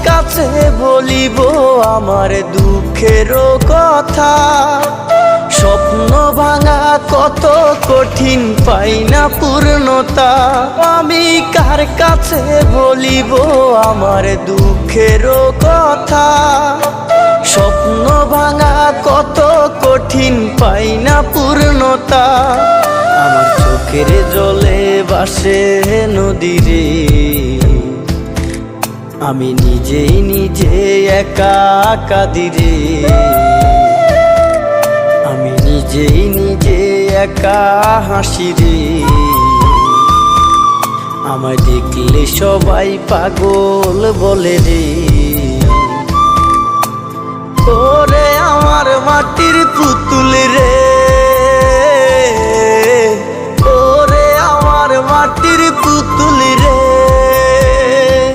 কাছে বলিব আমার দুঃখের কথা? স্বপ্ন ভাঙা কত কঠিন, পাই না পূর্ণতা। আমি কার কাছে বলিব আমার দুঃখের কথা? স্বপ্ন ভাঙা কত কঠিন, পাই না পূর্ণতা। আমার চোখের জলে ভাসে নদীরে, আমি নিজেই নিজে একা কাঁদিরে। আমি নিজেই নিজে একা হাসি রে। আমায় দেখলে সবাই পাগল বলে রে। ওরে আমার মাটির পুতুল রে,